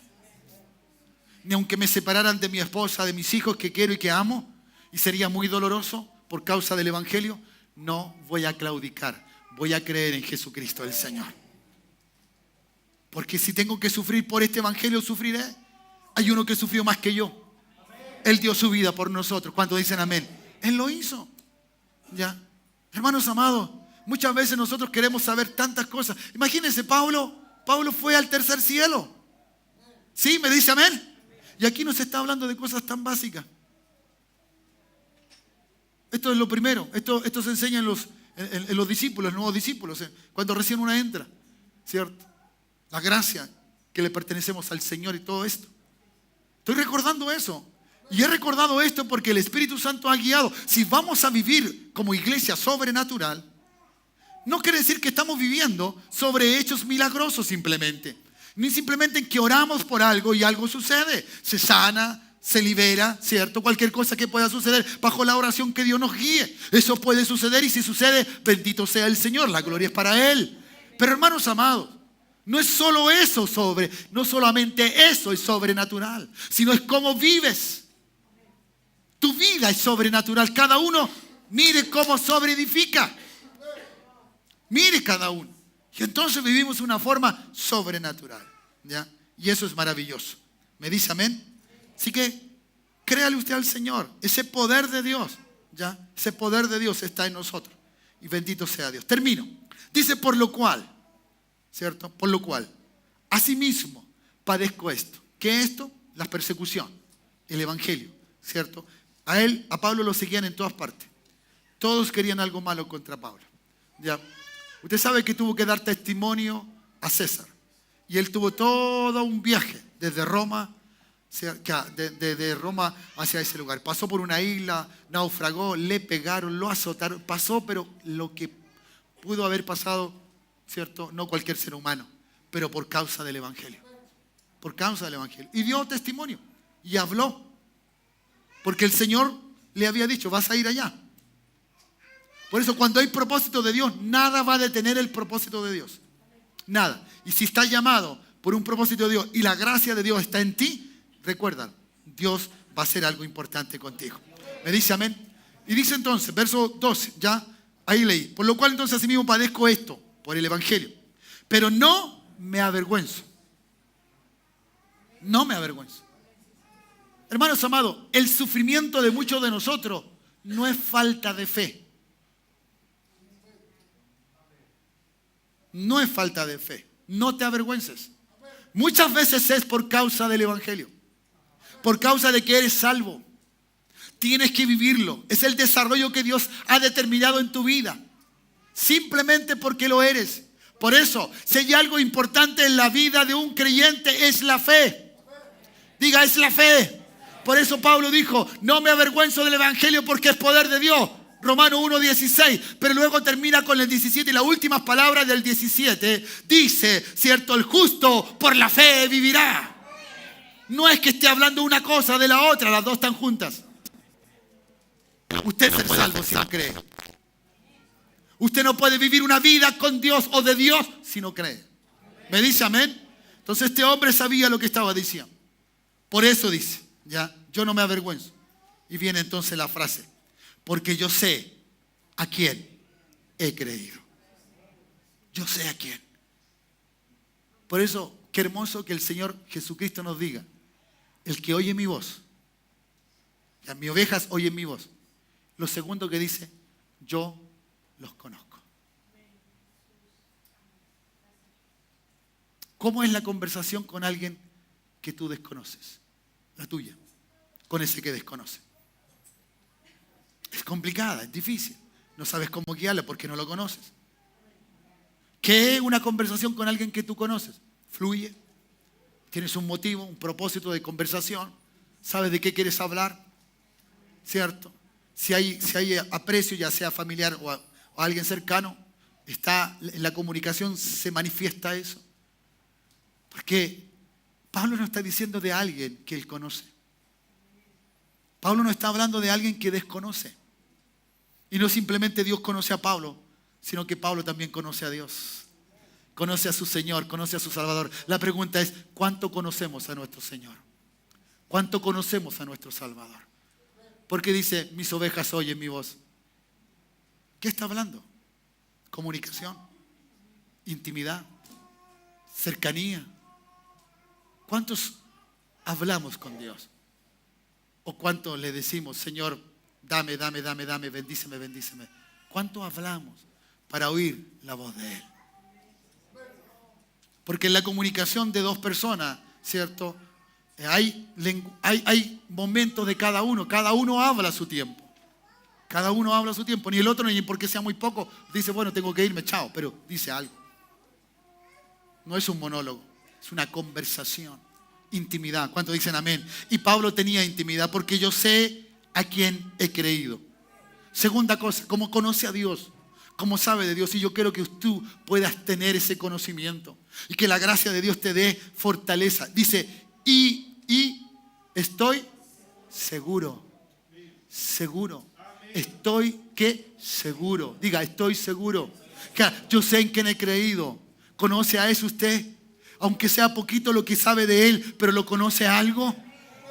Ni aunque me separaran de mi esposa, de mis hijos que quiero y que amo, y sería muy doloroso por causa del Evangelio, no voy a claudicar. Voy a creer en Jesucristo el Señor. Porque si tengo que sufrir por este Evangelio, sufriré. Hay uno que sufrió más que yo. Él dio su vida por nosotros. ¿Cuántos dicen amén? Él lo hizo. ¿Ya? Hermanos amados, muchas veces nosotros queremos saber tantas cosas. Imagínense, Pablo fue al tercer cielo. ¿Sí? ¿Me dice amén? Y aquí no se está hablando de cosas tan básicas. Esto es lo primero. Esto se enseña en los discípulos, nuevos discípulos, cuando recién uno entra, ¿cierto? La gracia que le pertenecemos al Señor y todo esto. Estoy recordando eso. Y he recordado esto porque el Espíritu Santo ha guiado. Si vamos a vivir como iglesia sobrenatural, no quiere decir que estamos viviendo sobre hechos milagrosos simplemente. Ni simplemente en que oramos por algo y algo sucede. Se sana, se libera, ¿cierto? Cualquier cosa que pueda suceder bajo la oración que Dios nos guíe. Eso puede suceder y si sucede, bendito sea el Señor. La gloria es para Él. Pero hermanos amados, no es solo eso no solamente eso es sobrenatural, sino es cómo vives. Tu vida es sobrenatural. Cada uno mire cómo sobreedifica. Mire cada uno. Y entonces vivimos una forma sobrenatural, ¿ya? Y eso es maravilloso. ¿Me dice amén? Así que créale usted al Señor. Ese poder de Dios, ¿ya? Ese poder de Dios está en nosotros. Y bendito sea Dios. Termino. Dice, por lo cual, ¿cierto? Por lo cual, asimismo padezco esto. ¿Qué es esto? La persecución. El Evangelio, ¿cierto? A Pablo lo seguían en todas partes. Todos querían algo malo contra Pablo, ¿ya? Usted sabe que tuvo que dar testimonio a César. Y él tuvo todo un viaje desde Roma, de Roma hacia ese lugar. Pasó por una isla, naufragó, le pegaron, lo azotaron. Pasó, pero lo que pudo haber pasado, ¿cierto? No cualquier ser humano, pero por causa del Evangelio. Por causa del Evangelio. Y dio testimonio. Y habló. Porque el Señor le había dicho, vas a ir allá. Por eso cuando hay propósito de Dios, nada va a detener el propósito de Dios. Nada. Y si estás llamado por un propósito de Dios y la gracia de Dios está en ti, recuerda, Dios va a hacer algo importante contigo. ¿Me dice amén? Y dice entonces, verso 12, ya, ahí leí. Por lo cual entonces asimismo padezco esto, por el Evangelio. Pero no me avergüenzo. No me avergüenzo. Hermanos amados, el sufrimiento de muchos de nosotros no es falta de fe. No es falta de fe. No te avergüences. Muchas veces es por causa del Evangelio. Por causa de que eres salvo. Tienes que vivirlo. Es el desarrollo que Dios ha determinado en tu vida. Simplemente porque lo eres. Por eso, si hay algo importante en la vida de un creyente, es la fe. Diga, es la fe. Por eso Pablo dijo, no me avergüenzo del Evangelio porque es poder de Dios. Romanos 1:16, pero luego termina con el 17 y las últimas palabras del 17 dice, cierto, el justo por la fe vivirá. No es que esté hablando una cosa de la otra, las dos están juntas. Usted es salvo si no cree. Usted no puede vivir una vida con Dios o de Dios si no cree. ¿Me dice amén? Entonces este hombre sabía lo que estaba diciendo. Por eso dice, ya, yo no me avergüenzo. Y viene entonces la frase, porque yo sé a quién he creído. Yo sé a quién. Por eso, qué hermoso que el Señor Jesucristo nos diga, el que oye mi voz, ya, mis ovejas oyen mi voz. Lo segundo que dice, yo los conozco. ¿Cómo es la conversación con alguien que tú desconoces? La tuya, con ese que desconoce. Es complicada, es difícil. No sabes cómo guiarla porque no lo conoces. ¿Qué es una conversación con alguien que tú conoces? Fluye. Tienes un motivo, un propósito de conversación. Sabes de qué quieres hablar. ¿Cierto? Si hay aprecio, ya sea familiar o a alguien cercano, está en la comunicación, se manifiesta eso. Porque Pablo no está diciendo de alguien que él conoce. Pablo no está hablando de alguien que desconoce. Y no simplemente Dios conoce a Pablo, sino que Pablo también conoce a Dios. Conoce a su Señor, conoce a su Salvador. La pregunta es, ¿cuánto conocemos a nuestro Señor? ¿Cuánto conocemos a nuestro Salvador? Porque dice, mis ovejas oyen mi voz. ¿Qué está hablando? Comunicación, intimidad, cercanía. ¿Cuántos hablamos con Dios? ¿O cuánto le decimos, Señor, dame, bendíceme, bendíceme? ¿Cuánto hablamos para oír la voz de Él? Porque en la comunicación de dos personas, ¿cierto? Hay momentos de cada uno habla a su tiempo. Cada uno habla a su tiempo, ni el otro, ni porque sea muy poco, dice, bueno, tengo que irme, chao, pero dice algo. No es un monólogo, es una conversación. Intimidad. ¿Cuántos dicen amén? Y Pablo tenía intimidad porque yo sé a quién he creído. Segunda cosa, como conoce a Dios, como sabe de Dios. Y yo quiero que tú puedas tener ese conocimiento y que la gracia de Dios te dé fortaleza. Dice, y estoy seguro. Seguro. Estoy, ¿qué? Seguro. Diga, estoy seguro. Yo sé en quién he creído. ¿Conoce a eso usted? Aunque sea poquito lo que sabe de Él, pero ¿lo conoce algo?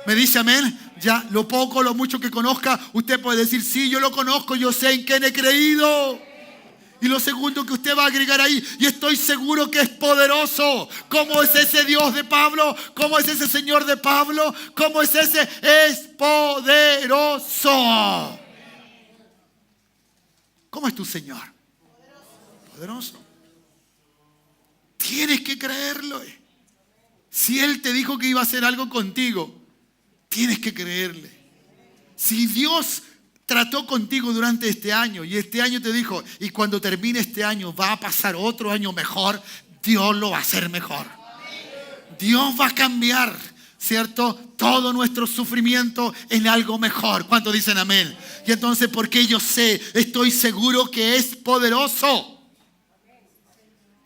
¿Me dice amén? Ya, lo poco, lo mucho que conozca, usted puede decir, sí, yo lo conozco, yo sé en quién he creído. Y lo segundo que usted va a agregar ahí, y estoy seguro que es poderoso. ¿Cómo es ese Dios de Pablo? ¿Cómo es ese Señor de Pablo? ¿Cómo es ese? Es poderoso. ¿Cómo es tu Señor? Poderoso. Tienes que creerlo. Si Él te dijo que iba a hacer algo contigo, tienes que creerle. Si Dios trató contigo durante este año y este año te dijo, y cuando termine este año va a pasar otro año mejor, Dios lo va a hacer mejor. Dios va a cambiar, ¿cierto? Todo nuestro sufrimiento en algo mejor. ¿Cuántos dicen amén? Y entonces, porque yo sé, estoy seguro que es poderoso.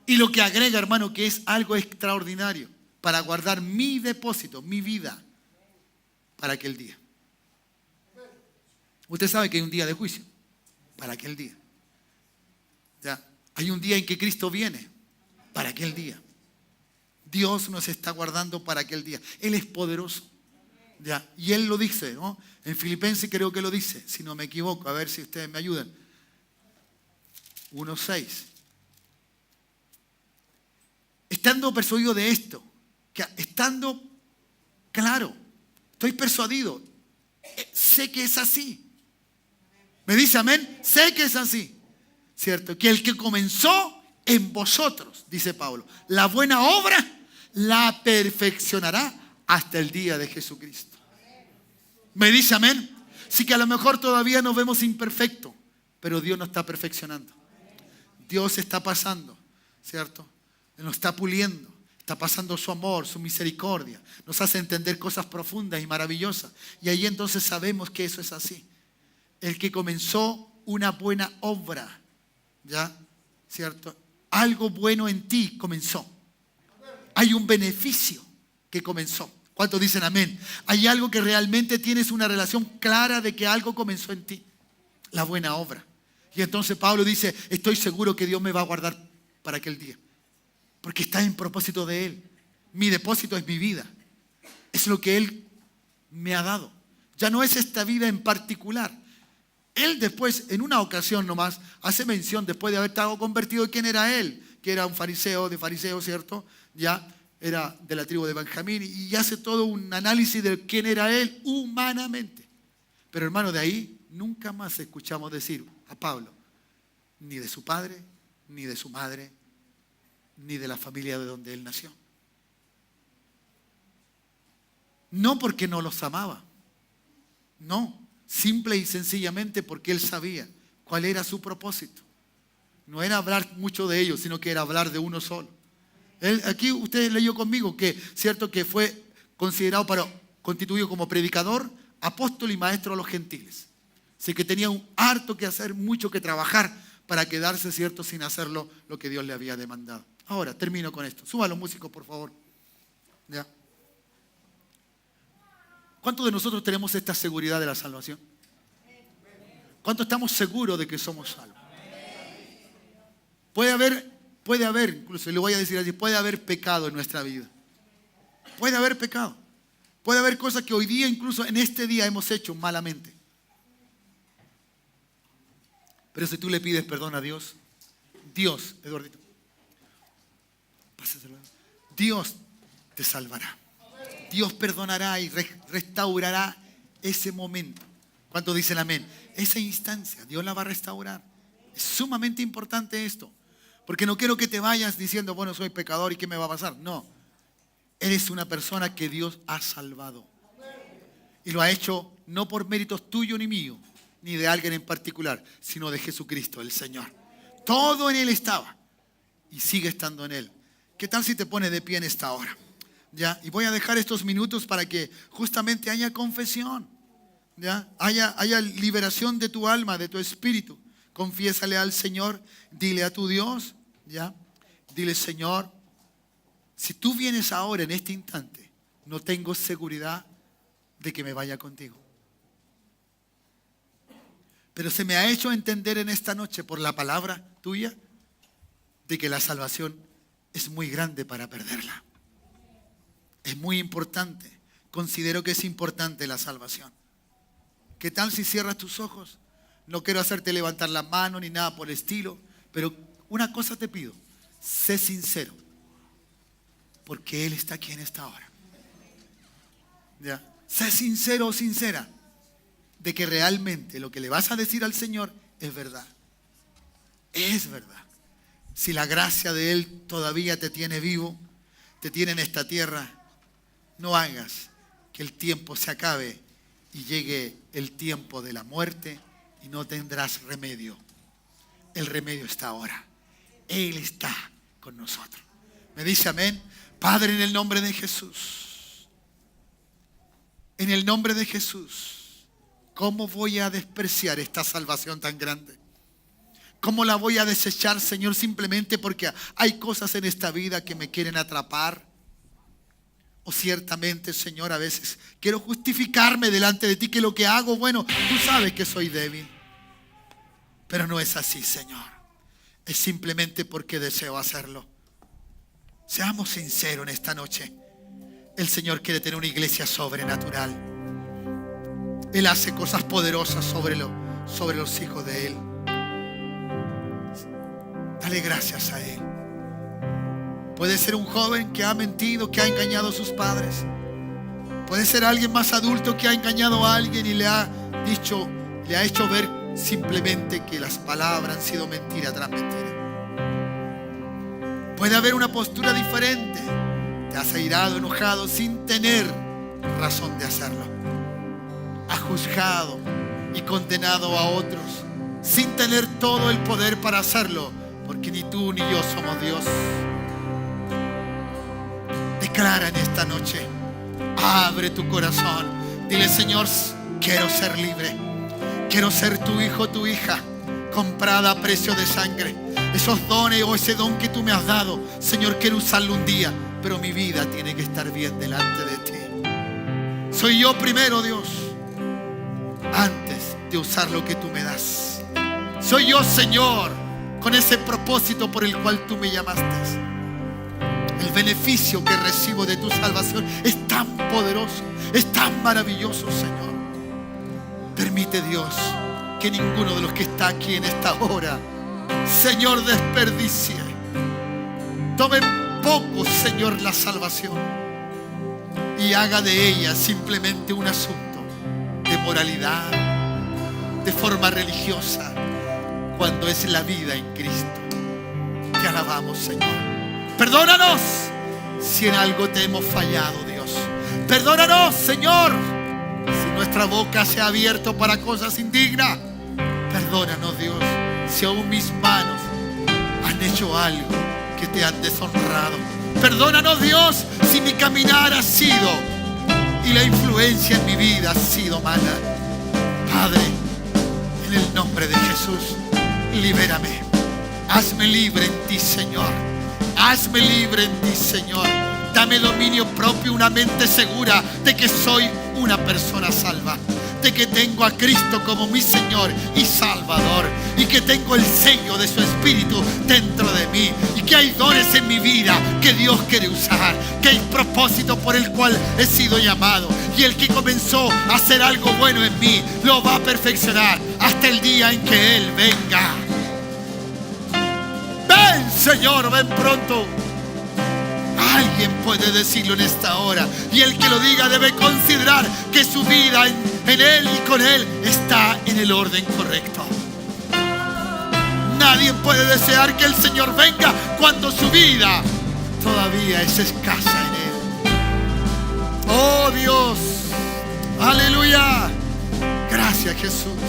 Y lo que agrega, hermano, que es algo extraordinario para guardar mi depósito, mi vida, para aquel día. Usted sabe que hay un día de juicio, para aquel día. ¿Ya? Hay un día en que Cristo viene, para aquel día. Dios nos está guardando para aquel día. Él es poderoso. Ya, y él lo dice, ¿no? En Filipenses creo que lo dice, si no me equivoco, a ver si ustedes me ayudan. 1:6. Estando persuadido de esto, que estando claro, estoy persuadido, sé que es así. ¿Me dice amén? Sé que es así, ¿cierto? Que el que comenzó en vosotros, dice Pablo, la buena obra la perfeccionará hasta el día de Jesucristo. ¿Me dice amén? Sí, que a lo mejor todavía nos vemos imperfectos, pero Dios nos está perfeccionando. Dios está pasando, ¿cierto? Nos está puliendo, está pasando su amor, su misericordia. Nos hace entender cosas profundas y maravillosas. Y ahí entonces sabemos que eso es así. El que comenzó una buena obra, ¿ya? ¿Cierto? Algo bueno en ti comenzó. Hay un beneficio que comenzó. ¿Cuántos dicen amén? Hay algo que realmente tienes una relación clara de que algo comenzó en ti. La buena obra. Y entonces Pablo dice, estoy seguro que Dios me va a guardar para aquel día. Porque está en propósito de Él. Mi depósito es mi vida. Es lo que Él me ha dado. Ya no es esta vida en particular. Él después, en una ocasión nomás, hace mención, después de haber estado convertido, de quién era Él. Que era un fariseo, de fariseo, ¿cierto? Ya era de la tribu de Benjamín. Y hace todo un análisis de quién era Él humanamente. Pero hermano, de ahí nunca más escuchamos decir a Pablo, ni de su padre, ni de su madre, ni de la familia de donde él nació. No porque no los amaba, no, simple y sencillamente porque él sabía cuál era su propósito. No era hablar mucho de ellos, sino que era hablar de uno solo. Aquí usted leyó conmigo que, cierto, que fue considerado constituido como predicador, apóstol y maestro a los gentiles. Así que tenía un harto que hacer, mucho que trabajar para quedarse, cierto, sin hacerlo lo que Dios le había demandado. Ahora, termino con esto. Suba a los músicos, por favor. ¿Ya? ¿Cuántos de nosotros tenemos esta seguridad de la salvación? ¿Cuántos estamos seguros de que somos salvos? Puede haber, incluso le voy a decir así, puede haber pecado en nuestra vida. Puede haber pecado. Puede haber cosas que hoy día, incluso en este día, hemos hecho malamente. Pero si tú le pides perdón a Dios, Dios, Eduardito, pásaselo, Dios te salvará. Dios perdonará y restaurará ese momento. ¿Cuántos dicen amén? Esa instancia, Dios la va a restaurar. Es sumamente importante esto. Porque no quiero que te vayas diciendo, bueno, soy pecador y ¿qué me va a pasar? No. Eres una persona que Dios ha salvado. Y lo ha hecho no por méritos tuyos ni míos, ni de alguien en particular, sino de Jesucristo, el Señor. Todo en Él estaba y sigue estando en Él. ¿Qué tal si te pones de pie en esta hora? ¿Ya? Y voy a dejar estos minutos para que justamente haya confesión, ¿ya? Haya liberación de tu alma, de tu espíritu. Confiésale al Señor, dile a tu Dios, ¿ya? Dile, Señor, si tú vienes ahora en este instante, no tengo seguridad de que me vaya contigo. Pero se me ha hecho entender en esta noche por la palabra tuya de que la salvación es muy grande para perderla. Es muy importante. Considero que es importante la salvación. ¿Qué tal si cierras tus ojos? No quiero hacerte levantar la mano ni nada por el estilo, pero una cosa te pido. Sé sincero, porque Él está aquí en esta hora. ¿Ya? Sé sincero o sincera de que realmente lo que le vas a decir al Señor es verdad. Es verdad. Si la gracia de Él todavía te tiene vivo, te tiene en esta tierra, no hagas que el tiempo se acabe y llegue el tiempo de la muerte y no tendrás remedio. El remedio está ahora. Él está con nosotros. ¿Me dice amén? Padre, en el nombre de Jesús. En el nombre de Jesús. ¿Cómo voy a despreciar esta salvación tan grande? ¿Cómo la voy a desechar, Señor, simplemente porque hay cosas en esta vida que me quieren atrapar? O ciertamente, Señor, a veces quiero justificarme delante de ti que lo que hago, bueno, tú sabes que soy débil. Pero no es así, Señor. Es simplemente porque deseo hacerlo. Seamos sinceros en esta noche. El Señor quiere tener una iglesia sobrenatural. Él hace cosas poderosas sobre los hijos de Él. Dale gracias a Él. Puede ser un joven que ha mentido, que ha engañado a sus padres. Puede ser alguien más adulto que ha engañado a alguien y le ha hecho ver simplemente que las palabras han sido mentira tras mentira. Puede haber una postura diferente. Te has airado, enojado, sin tener razón de hacerlo. Has juzgado y condenado a otros sin tener todo el poder para hacerlo, porque ni tú ni yo somos Dios. Declara en esta noche, abre tu corazón, dile: Señor, quiero ser libre, quiero ser tu hijo, tu hija, comprada a precio de sangre. Esos dones o ese don que tú me has dado, Señor, quiero usarlo un día, pero mi vida tiene que estar bien delante de ti. Soy yo primero, Dios, antes de usar lo que tú me das. Soy yo, Señor, con ese propósito por el cual tú me llamaste. El beneficio que recibo de tu salvación es tan poderoso, es tan maravilloso, Señor. Permite, Dios, que ninguno de los que está aquí en esta hora, Señor, desperdicie. Tome poco, Señor, la salvación y haga de ella simplemente un asunto de moralidad, de forma religiosa, cuando es la vida en Cristo. Te alabamos, Señor. Perdónanos si en algo te hemos fallado, Dios. Perdónanos, Señor, si nuestra boca se ha abierto para cosas indignas. Perdónanos, Dios, si aún mis manos han hecho algo que te han deshonrado. Perdónanos, Dios, si mi caminar ha sido y la influencia en mi vida ha sido mala. Padre, en el nombre de Jesús, libérame. Hazme libre en ti, Señor. Hazme libre en ti, Señor. Dame dominio propio, una mente segura de que soy una persona salva, de que tengo a Cristo como mi Señor y Salvador, y que tengo el sello de su Espíritu dentro de mí, y que hay dones en mi vida que Dios quiere usar, que hay propósito por el cual he sido llamado, y el que comenzó a hacer algo bueno en mí lo va a perfeccionar hasta el día en que Él venga. Ven, Señor, ven pronto. Alguien puede decirlo en esta hora, y el que lo diga debe considerar que su vida en Él y con Él está en el orden correcto. Nadie puede desear que el Señor venga cuando su vida todavía es escasa en Él. Oh Dios, aleluya. Gracias, Jesús.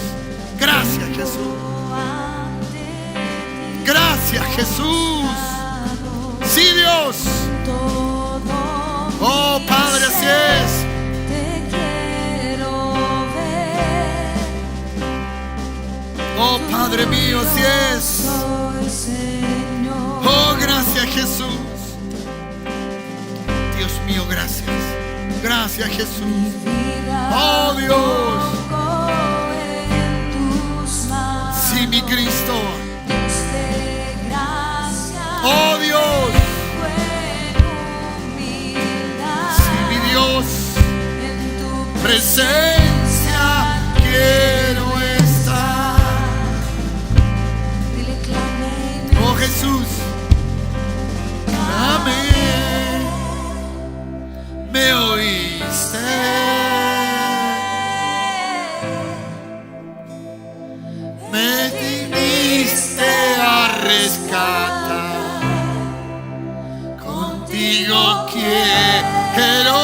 Gracias, Jesús. Gracias, Jesús. Sí, Dios. Oh, Padre, así es. Oh, Padre mío, así es. Oh, gracias, Jesús. Dios mío, gracias. Gracias, Jesús. Oh, Dios. Sí, mi Cristo. Oh, Dios. Sí, mi Dios. Presencia quiero estar. Oh, Jesús. Amén. Me oíste. Me viniste a rescatar. Contigo quiero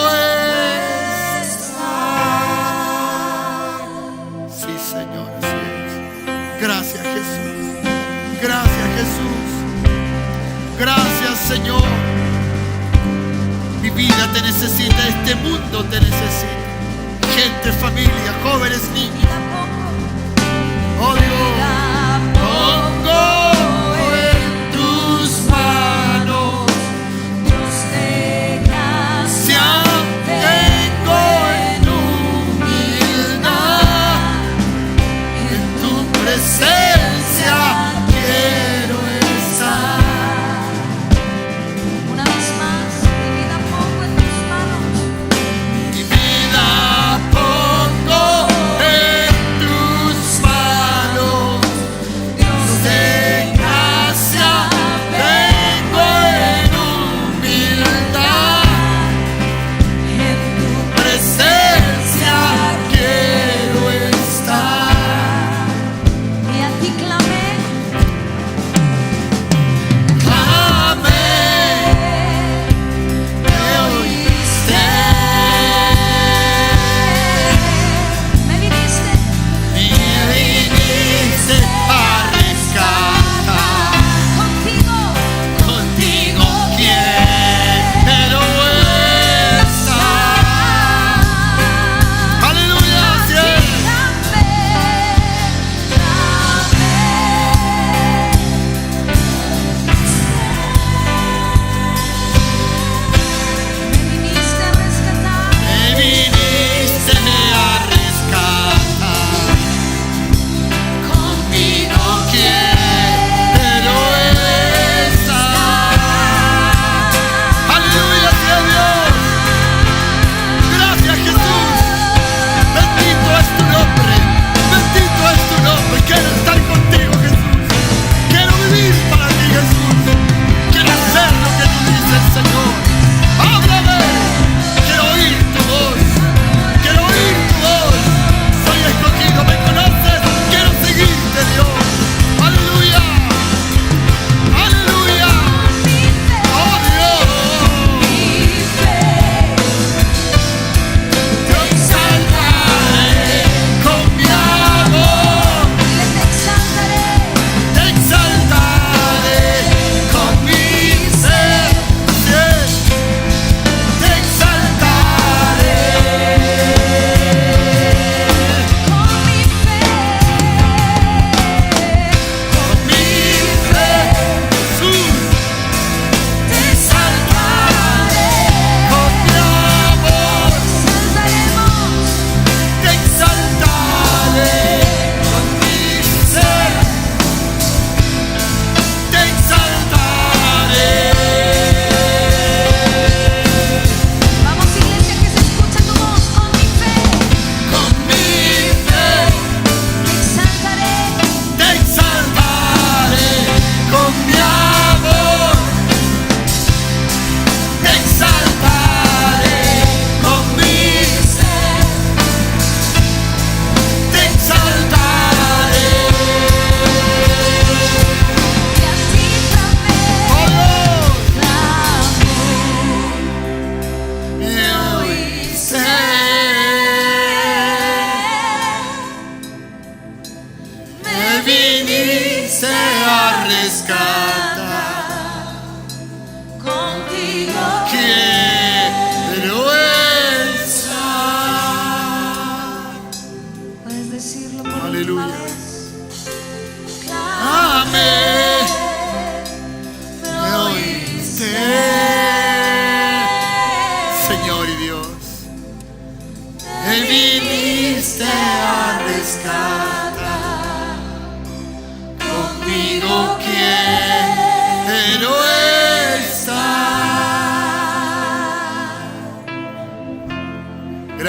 estar. Sí, Señor, así es. Gracias, Jesús. Gracias, Jesús. Gracias, Señor. Mi vida te necesita, este mundo te necesita. Gente, familia, jóvenes, niños. Oh Dios, pongo en tus manos. Gracia tengo en humildad. En tu presencia quiero estar. Una vez más, mi vida pongo en tus manos. Mi vida pongo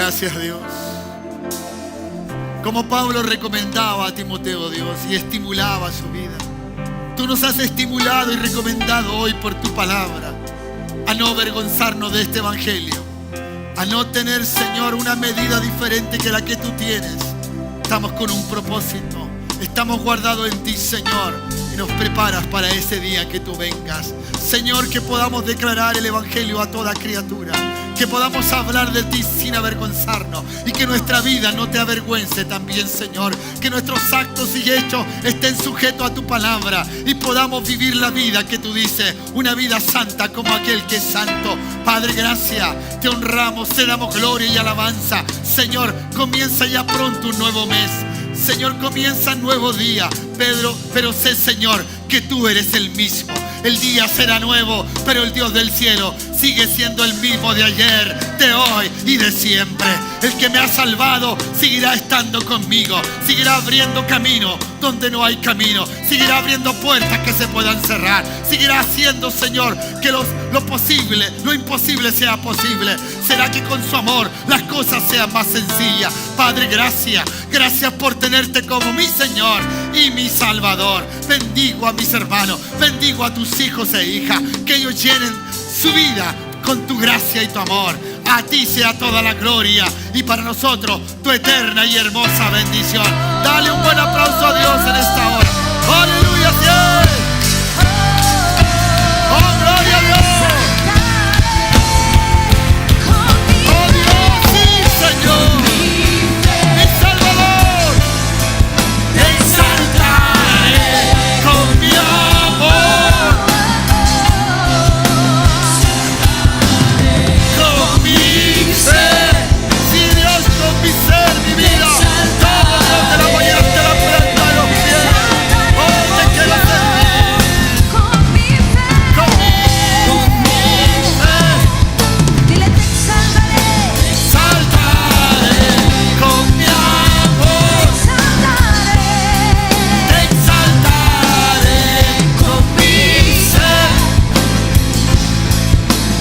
Gracias, Dios. Como Pablo recomendaba a Timoteo, Dios, y estimulaba su vida, tú nos has estimulado y recomendado hoy por tu palabra a no avergonzarnos de este evangelio, a no tener, Señor, una medida diferente que la que tú tienes. Estamos con un propósito, estamos guardados en ti, Señor, y nos preparas para ese día que tú vengas. Señor, que podamos declarar el evangelio a toda criatura, que podamos hablar de ti sin avergonzarnos y que nuestra vida no te avergüence también, Señor. Que nuestros actos y hechos estén sujetos a tu palabra y podamos vivir la vida que tú dices, una vida santa como aquel que es santo. Padre, gracias, te honramos, te damos gloria y alabanza. Señor, comienza ya pronto un nuevo mes. Señor, comienza un nuevo día, Pedro, pero sé, Señor, que tú eres el mismo. El día será nuevo, pero el Dios del cielo sigue siendo el mismo de ayer, de hoy y de siempre. El que me ha salvado seguirá estando conmigo, seguirá abriendo camino donde no hay camino, seguirá abriendo puertas que se puedan cerrar, seguirá haciendo, Señor, que lo posible, lo imposible sea posible. Será que con su amor las cosas sean más sencillas. Padre, gracias, gracias por tenerte como mi Señor y mi Salvador. Bendigo a mis hermanos, bendigo a tus hijos e hijas, que ellos llenen su vida con tu gracia y tu amor. A ti sea toda la gloria y para nosotros tu eterna y hermosa bendición. Dale un buen aplauso a Dios en esta hora. ¡Aleluya! ¡Sí! ¡Oh, gloria a Dios! ¡Oh, Dios! ¡Sí, Señor! ¡Mi Salvador! ¡Te exaltaré con mi amor! Con mi ser, sí, Dios, con mi ser, mi vida, todo Dios, te la voy a hasta la planta de los pies. Oh, te quiero servir. Con mi ser, Dile, te exaltaré. te exaltaré con mi amor. Te exaltaré con mi ser.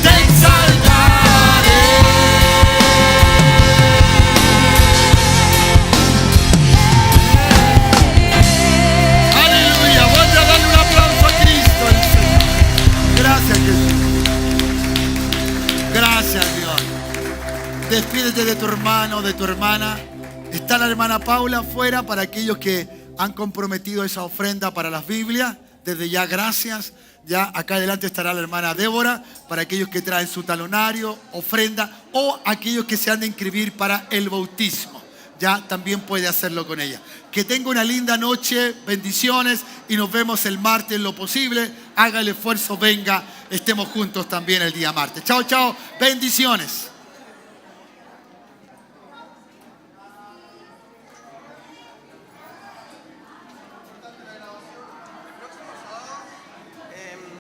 Te exaltaré. Aleluya, voy a darle un aplauso a Cristo, el Señor. Gracias, Jesús. Gracias, Dios. Despídete de tu hermano, de tu hermana. Está la hermana Paula afuera para aquellos que han comprometido esa ofrenda para las Biblias. Desde ya, gracias. Ya acá adelante estará la hermana Débora para aquellos que traen su talonario, ofrenda, o aquellos que se han de inscribir para el bautismo. Ya también puede hacerlo con ella. Que tenga una linda noche, bendiciones, y nos vemos el martes en lo posible. Haga el esfuerzo, venga, estemos juntos también el día martes. Chao, chao, bendiciones.